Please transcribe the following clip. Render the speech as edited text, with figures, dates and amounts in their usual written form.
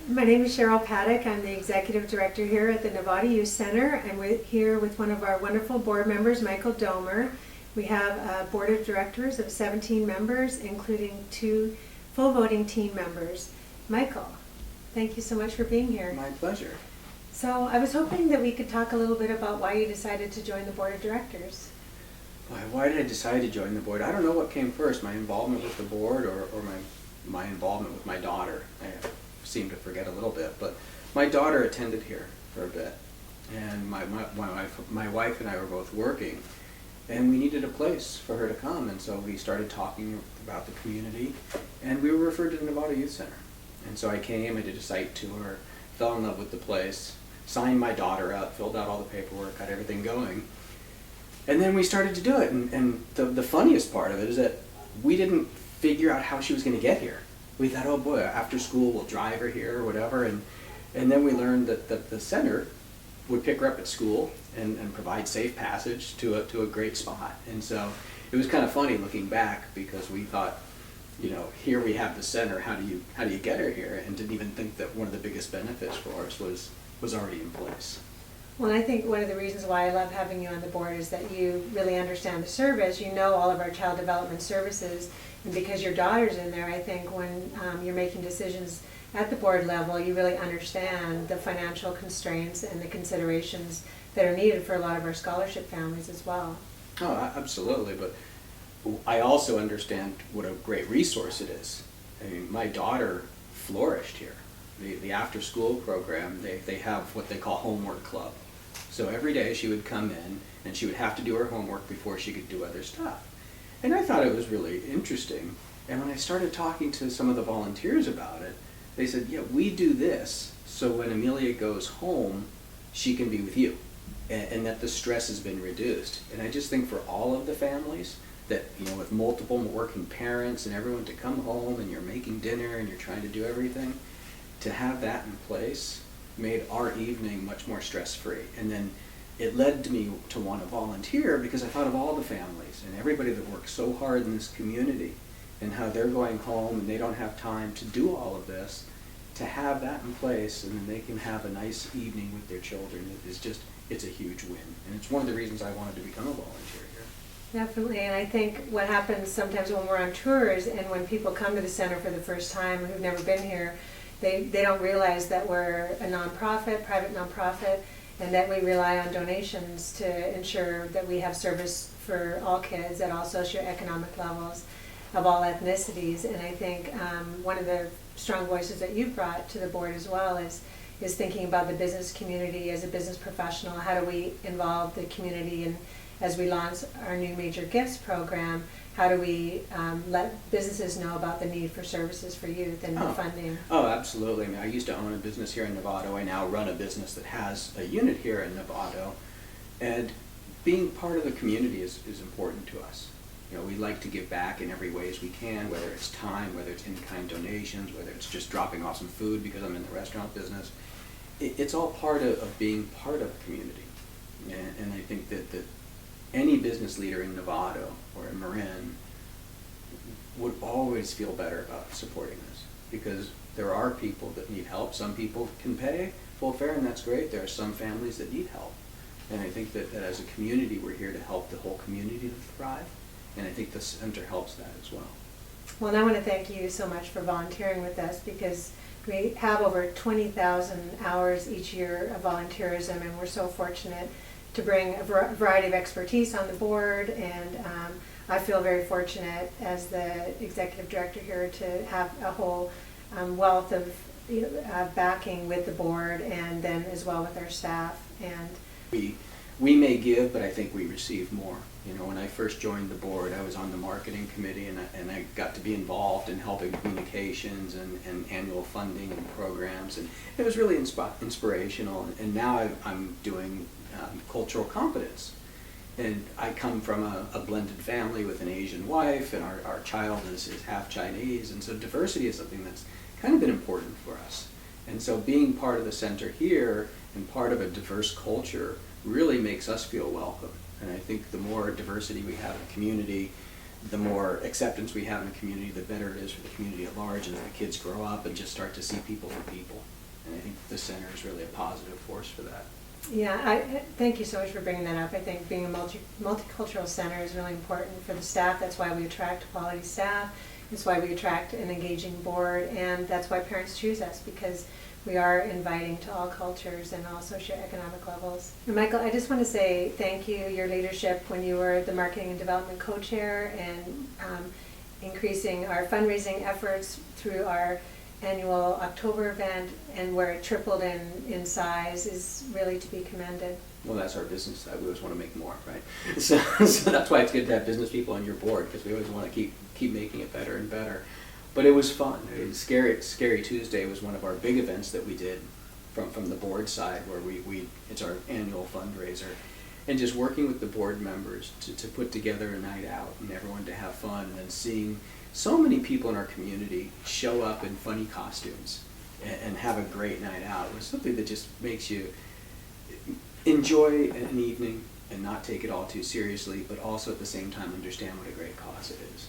My name is Cheryl Paddock. I'm the Executive Director here at the Novato Youth Center. I'm here with one of our wonderful board members, Michael Domer. We have a board of directors of 17 members, including 2 full voting team members. Michael, thank you so much for being here. My pleasure. So I was hoping that we could talk a little bit about why you decided to join the board of directors. Why did I decide to join the board? I don't know what came first, my involvement with the board or my involvement with my daughter. I seem to forget a little bit, but my daughter attended here for a bit, and my wife and I were both working, and we needed a place for her to come, and so we started talking about the community, and we were referred to the Novato Youth Center. And so I came, I did a site tour, fell in love with the place, signed my daughter up, filled out all the paperwork, got everything going. And then we started to do it, and the funniest part of it is that we didn't figure out how she was going to get here. We thought, oh boy, after school we'll drive her here or whatever, and then we learned that the center would pick her up at school and provide safe passage to a great spot. And so it was kind of funny looking back, because we thought, you know, here we have the center, how do you get her here? And didn't even think that one of the biggest benefits for us was already in place. Well, I think one of the reasons why I love having you on the board is that you really understand the service. You know all of our child development services, and because your daughter's in there, I think when you're making decisions at the board level, you really understand the financial constraints and the considerations that are needed for a lot of our scholarship families as well. Oh, absolutely, but I also understand what a great resource it is. I mean, my daughter flourished here. The after-school program, they have what they call homework club. So every day she would come in and she would have to do her homework before she could do other stuff. And I thought it was really interesting. And when I started talking to some of the volunteers about it, they said, yeah, we do this so when Amelia goes home, she can be with you, and that the stress has been reduced. And I just think for all of the families that, you know, with multiple working parents and everyone to come home and you're making dinner and you're trying to do everything, to have that in place made our evening much more stress-free. And then it led me to want to volunteer, because I thought of all the families and everybody that works so hard in this community and how they're going home and they don't have time to do all of this. To have that in place, and then they can have a nice evening with their children, it's a huge win. And it's one of the reasons I wanted to become a volunteer here. Definitely, and I think what happens sometimes when we're on tours and when people come to the center for the first time who've never been here, they don't realize that we're a nonprofit, private nonprofit, and that we rely on donations to ensure that we have service for all kids at all socioeconomic levels of all ethnicities. And I think one of the strong voices that you've brought to the board as well is thinking about the business community as a business professional. How do we involve the community, and as we launch our new major gifts program, how do we let businesses know about the need for services for youth and funding? Oh, absolutely. I mean, I used to own a business here in Novato. I now run a business that has a unit here in Novato. And being part of the community is important to us. You know, we like to give back in every way as we can, whether it's time, whether it's in-kind donations, whether it's just dropping off some food because I'm in the restaurant business. It's all part of being part of a community. And I think that any business leader in Novato or in Marin would always feel better about supporting this, because there are people that need help. Some people can pay full fare, and that's great. There are some families that need help. And I think that as a community, we're here to help the whole community to thrive. And I think the center helps that as well. Well, and I want to thank you so much for volunteering with us, because we have over 20,000 hours each year of volunteerism, and we're so fortunate to bring a variety of expertise on the board. And I feel very fortunate as the executive director here to have a whole wealth of backing with the board, and then as well with our staff. And we may give, but I think we receive more. You know, when I first joined the board, I was on the marketing committee, and I got to be involved in helping communications and annual funding and programs, and it was really inspirational. And now I'm doing cultural competence. And I come from a blended family with an Asian wife, and our child is half Chinese, and so diversity is something that's kind of been important for us. And so being part of the center here and part of a diverse culture really makes us feel welcome. And I think the more diversity we have in the community, the more acceptance we have in the community, the better it is for the community at large, and the kids grow up and just start to see people for people. And I think the center is really a positive force for that. Yeah, thank you so much for bringing that up. I think being a multicultural center is really important for the staff. That's why we attract quality staff. It's why we attract an engaging board, and that's why parents choose us, because we are inviting to all cultures and all socioeconomic levels. And Michael, I just want to say thank you, your leadership when you were the marketing and development co-chair, and increasing our fundraising efforts through our annual October event, and where it tripled in size, is really to be commended. Well, that's our business side. We always want to make more, right? So that's why it's good to have business people on your board, because we always want to keep making it better and better. But it was fun. Scary Tuesday was one of our big events that we did from the board side, where it's our annual fundraiser, and just working with the board members to put together a night out and everyone to have fun, and then seeing so many people in our community show up in funny costumes and have a great night out. It was something that just makes you enjoy an evening and not take it all too seriously, but also at the same time understand what a great cause it is.